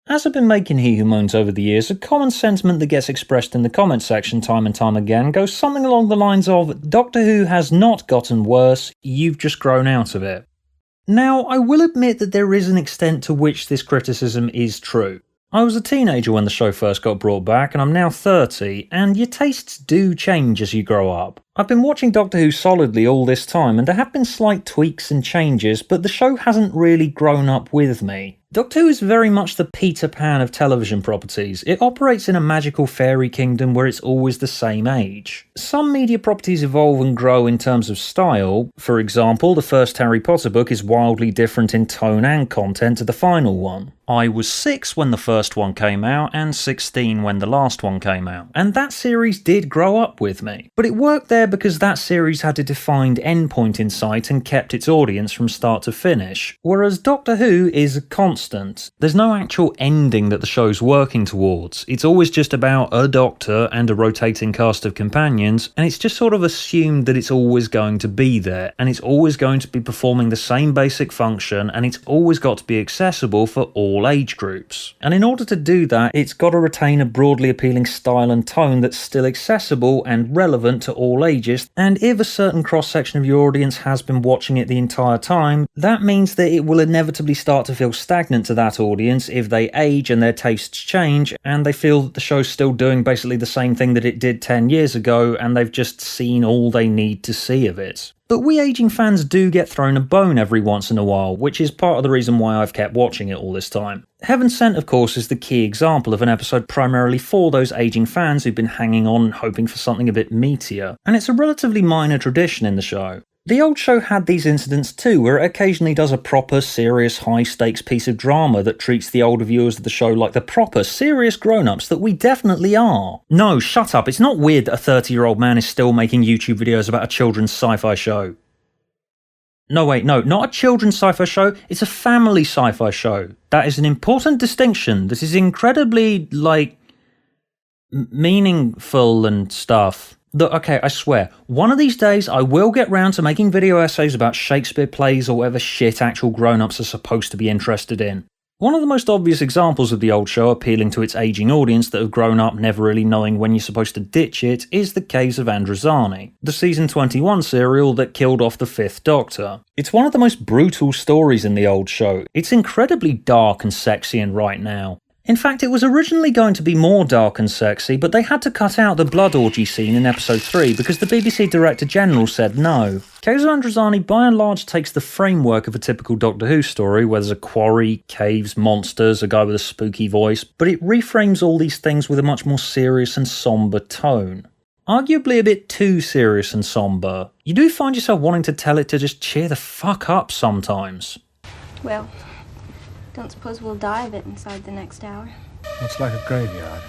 As I've been making He Who Moans over the years, a common sentiment that gets expressed in the comment section time and time again goes something along the lines of, Doctor Who has not gotten worse, you've just grown out of it. Now, I will admit that there is an extent to which this criticism is true. I was a teenager when the show first got brought back, and I'm now 30, and your tastes do change as you grow up. I've been watching Doctor Who solidly all this time, and there have been slight tweaks and changes, but the show hasn't really grown up with me. Doctor Who is very much the Peter Pan of television properties. It operates in a magical fairy kingdom where it's always the same age. Some media properties evolve and grow in terms of style. For example, the first Harry Potter book is wildly different in tone and content to the final one. I was 6 when the first one came out, and 16 when the last one came out. And that series did grow up with me. But it worked there because that series had a defined endpoint in sight and kept its audience from start to finish. Whereas Doctor Who is a constant. There's no actual ending that the show's working towards. It's always just about a doctor and a rotating cast of companions, and it's just sort of assumed that it's always going to be there, and it's always going to be performing the same basic function, and it's always got to be accessible for all age groups. And in order to do that, it's got to retain a broadly appealing style and tone that's still accessible and relevant to all ages, and if a certain cross-section of your audience has been watching it the entire time, that means that it will inevitably start to feel stagnant to that audience if they age and their tastes change, and they feel that the show's still doing basically the same thing that it did 10 years ago, and they've just seen all they need to see of it. But we ageing fans do get thrown a bone every once in a while, which is part of the reason why I've kept watching it all this time. Heaven Sent, of course, is the key example of an episode primarily for those ageing fans who've been hanging on and hoping for something a bit meatier, and it's a relatively minor tradition in the show. The old show had these incidents too, where it occasionally does a proper, serious, high-stakes piece of drama that treats the older viewers of the show like the proper, serious grown-ups that we definitely are. No, shut up, it's not weird that a 30-year-old man is still making YouTube videos about a children's sci-fi show. No wait, no, not a children's sci-fi show, it's a family sci-fi show. That is an important distinction that is incredibly, meaningful and stuff. Okay, I swear, one of these days I will get round to making video essays about Shakespeare plays or whatever shit actual grown-ups are supposed to be interested in. One of the most obvious examples of the old show appealing to its ageing audience that have grown up never really knowing when you're supposed to ditch it is the case of Androzani, the season 21 serial that killed off the 5th Doctor. It's one of the most brutal stories in the old show. It's incredibly dark and sexy and right now. In fact, it was originally going to be more dark and sexy, but they had to cut out the blood orgy scene in episode 3 because the BBC Director General said no. Keizo Androzani by and large takes the framework of a typical Doctor Who story where there's a quarry, caves, monsters, a guy with a spooky voice, but it reframes all these things with a much more serious and sombre tone. Arguably a bit too serious and sombre. You do find yourself wanting to tell it to just cheer the fuck up sometimes. Well, don't suppose we'll die of it inside the next hour. It's like a graveyard.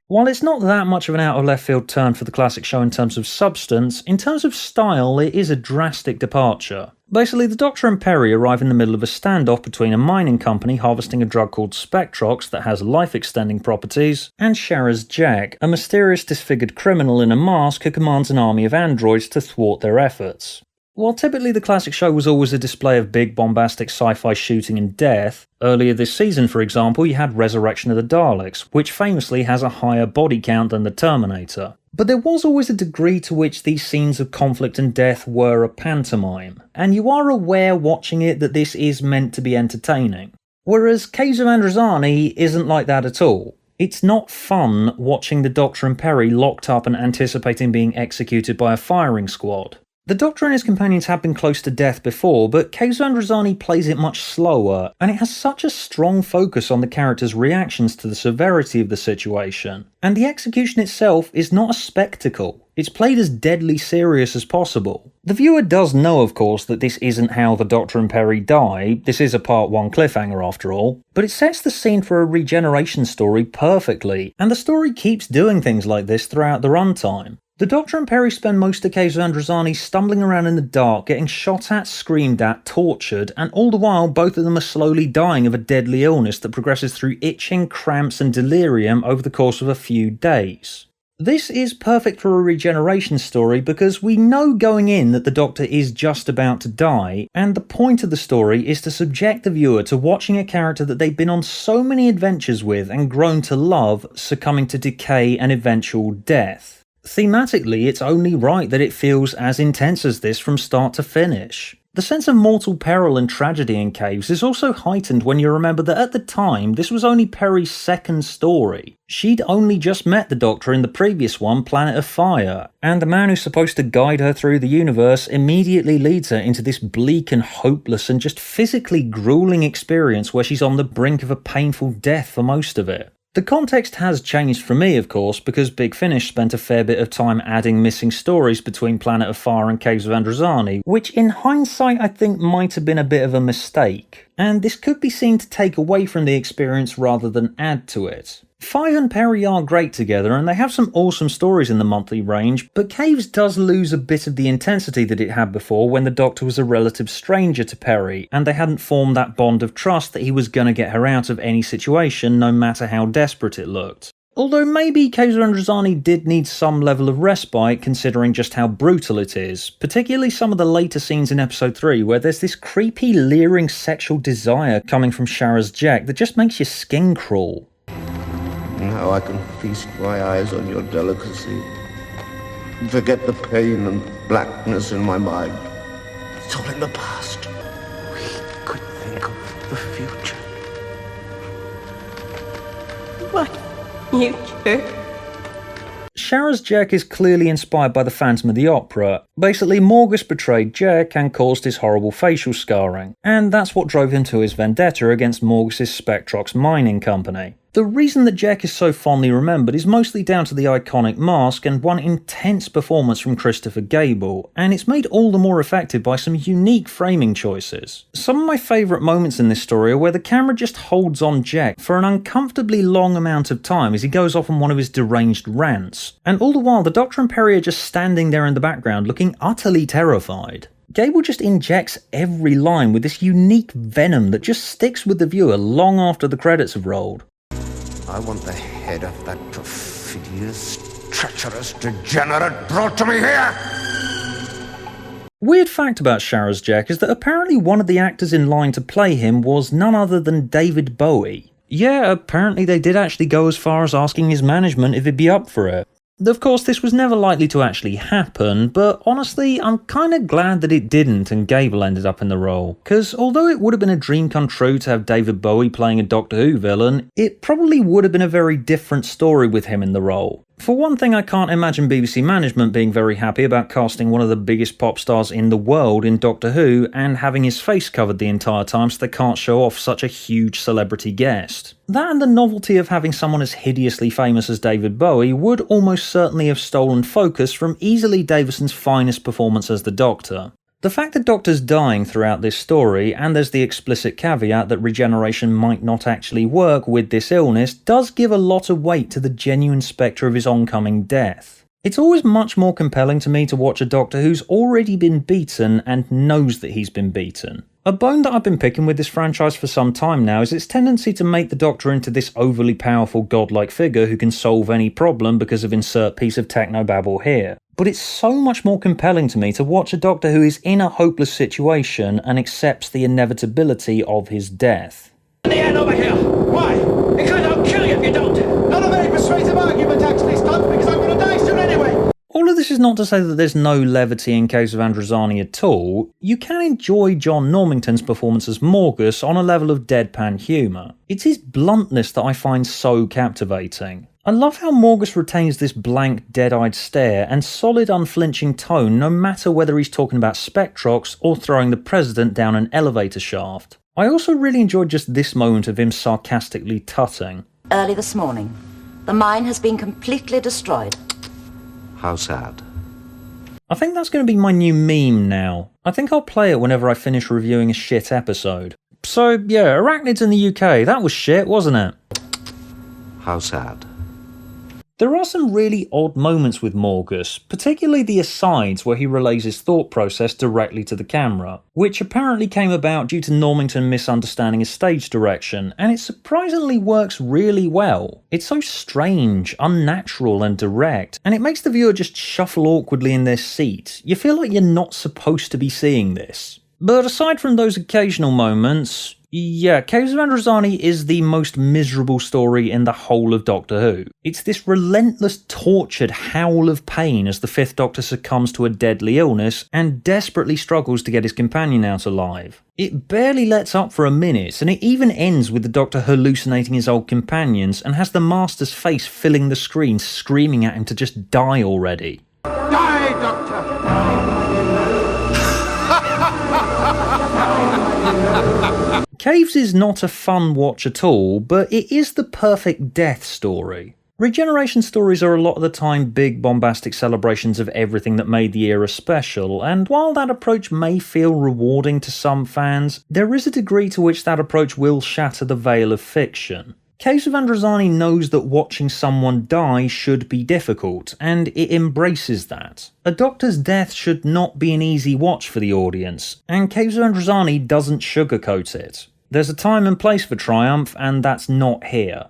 While it's not that much of an out-of-left-field turn for the classic show in terms of substance, in terms of style it is a drastic departure. Basically, the Doctor and Peri arrive in the middle of a standoff between a mining company harvesting a drug called Spectrox that has life-extending properties, and Sharaz Jek, a mysterious disfigured criminal in a mask who commands an army of androids to thwart their efforts. While typically the classic show was always a display of big bombastic sci-fi shooting and death, earlier this season for example you had Resurrection of the Daleks, which famously has a higher body count than the Terminator. But there was always a degree to which these scenes of conflict and death were a pantomime, and you are aware watching it that this is meant to be entertaining. Whereas Keizo Androzani isn't like that at all. It's not fun watching the Doctor and Peri locked up and anticipating being executed by a firing squad. The Doctor and his companions have been close to death before, but Keizo Androzani plays it much slower, and it has such a strong focus on the characters' reactions to the severity of the situation. And the execution itself is not a spectacle. It's played as deadly serious as possible. The viewer does know, of course, that this isn't how the Doctor and Peri die. This is a part 1 cliffhanger after all. But it sets the scene for a regeneration story perfectly, and the story keeps doing things like this throughout the runtime. The Doctor and Peri spend most of Keizo Androzani stumbling around in the dark, getting shot at, screamed at, tortured, and all the while both of them are slowly dying of a deadly illness that progresses through itching, cramps and delirium over the course of a few days. This is perfect for a regeneration story because we know going in that the Doctor is just about to die, and the point of the story is to subject the viewer to watching a character that they've been on so many adventures with and grown to love succumbing to decay and eventual death. Thematically, it's only right that it feels as intense as this from start to finish. The sense of mortal peril and tragedy in Caves is also heightened when you remember that at the time, this was only Peri's second story. She'd only just met the Doctor in the previous one, Planet of Fire, and the man who's supposed to guide her through the universe immediately leads her into this bleak and hopeless and just physically grueling experience where she's on the brink of a painful death for most of it. The context has changed for me, of course, because Big Finish spent a fair bit of time adding missing stories between Planet of Fire and Caves of Androzani, which in hindsight I think might have been a bit of a mistake, and this could be seen to take away from the experience rather than add to it. Five and Peri are great together and they have some awesome stories in the monthly range, but Caves does lose a bit of the intensity that it had before when the Doctor was a relative stranger to Peri and they hadn't formed that bond of trust that he was going to get her out of any situation no matter how desperate it looked. Although maybe Caves of Androzani did need some level of respite considering just how brutal it is, particularly some of the later scenes in episode 3 where there's this creepy leering sexual desire coming from Sharaz Jek that just makes your skin crawl. Now I can feast my eyes on your delicacy and forget the pain and blackness in my mind. It's all in the past. We could think of the future. What future? Sharaz Jek is clearly inspired by the Phantom of the Opera. Basically, Morgus betrayed Jek and caused his horrible facial scarring, and that's what drove him to his vendetta against Morgus' Spectrox mining company. The reason that Jek is so fondly remembered is mostly down to the iconic mask and one intense performance from Christopher Gable, and it's made all the more effective by some unique framing choices. Some of my favourite moments in this story are where the camera just holds on Jek for an uncomfortably long amount of time as he goes off on one of his deranged rants, and all the while the Doctor and Peri are just standing there in the background looking utterly terrified. Gable just injects every line with this unique venom that just sticks with the viewer long after the credits have rolled. I want the head of that perfidious, treacherous degenerate brought to me here! Weird fact about Sharaz Jek is that apparently one of the actors in line to play him was none other than David Bowie. Yeah, apparently they did actually go as far as asking his management if he'd be up for it. Of course, this was never likely to actually happen, but honestly, I'm kinda glad that it didn't and Gable ended up in the role, because although it would have been a dream come true to have David Bowie playing a Doctor Who villain, it probably would have been a very different story with him in the role. For one thing, I can't imagine BBC management being very happy about casting one of the biggest pop stars in the world in Doctor Who and having his face covered the entire time so they can't show off such a huge celebrity guest. That and the novelty of having someone as hideously famous as David Bowie would almost certainly have stolen focus from easily Davison's finest performance as the Doctor. The fact that Doctor's dying throughout this story, and there's the explicit caveat that regeneration might not actually work with this illness, does give a lot of weight to the genuine spectre of his oncoming death. It's always much more compelling to me to watch a Doctor who's already been beaten and knows that he's been beaten. A bone that I've been picking with this franchise for some time now is its tendency to make the Doctor into this overly powerful godlike figure who can solve any problem because of insert piece of technobabble here. But it's so much more compelling to me to watch a Doctor who is in a hopeless situation and accepts the inevitability of his death. In the end over here. Why? Because I'll kill you if you don't. Not a very persuasive argument actually, Stunt, because I'm going to die soon anyway. All of this is not to say that there's no levity in Caves of Androzani at all. You can enjoy John Normington's performance as Morgus on a level of deadpan humour. It's his bluntness that I find so captivating. I love how Morgus retains this blank, dead-eyed stare and solid, unflinching tone no matter whether he's talking about Spectrox or throwing the President down an elevator shaft. I also really enjoyed just this moment of him sarcastically tutting. Early this morning, the mine has been completely destroyed. How sad. I think that's going to be my new meme now. I think I'll play it whenever I finish reviewing a shit episode. So yeah, Arachnids in the UK, that was shit, wasn't it? How sad. There are some really odd moments with Morgus, particularly the asides where he relays his thought process directly to the camera, which apparently came about due to Normington misunderstanding his stage direction, and it surprisingly works really well. It's so strange, unnatural and direct, and it makes the viewer just shuffle awkwardly in their seat. You feel like you're not supposed to be seeing this. But aside from those occasional moments, yeah, Caves of Androzani is the most miserable story in the whole of Doctor Who. It's this relentless, tortured howl of pain as the Fifth Doctor succumbs to a deadly illness and desperately struggles to get his companion out alive. It barely lets up for a minute, and it even ends with the Doctor hallucinating his old companions and has the Master's face filling the screen screaming at him to just die already. Die, Doctor! Caves is not a fun watch at all, but it is the perfect death story. Regeneration stories are a lot of the time big bombastic celebrations of everything that made the era special, and while that approach may feel rewarding to some fans, there is a degree to which that approach will shatter the veil of fiction. Caves of Androzani knows that watching someone die should be difficult, and it embraces that. A Doctor's death should not be an easy watch for the audience, and Caves of Androzani doesn't sugarcoat it. There's a time and place for triumph, and that's not here.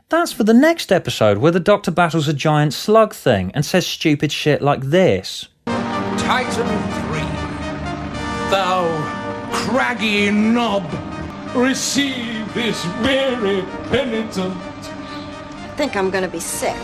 That's for the next episode, where the Doctor battles a giant slug thing and says stupid shit like this. Titan 3, thou craggy knob, receive this weary penitent. I think I'm gonna be sick.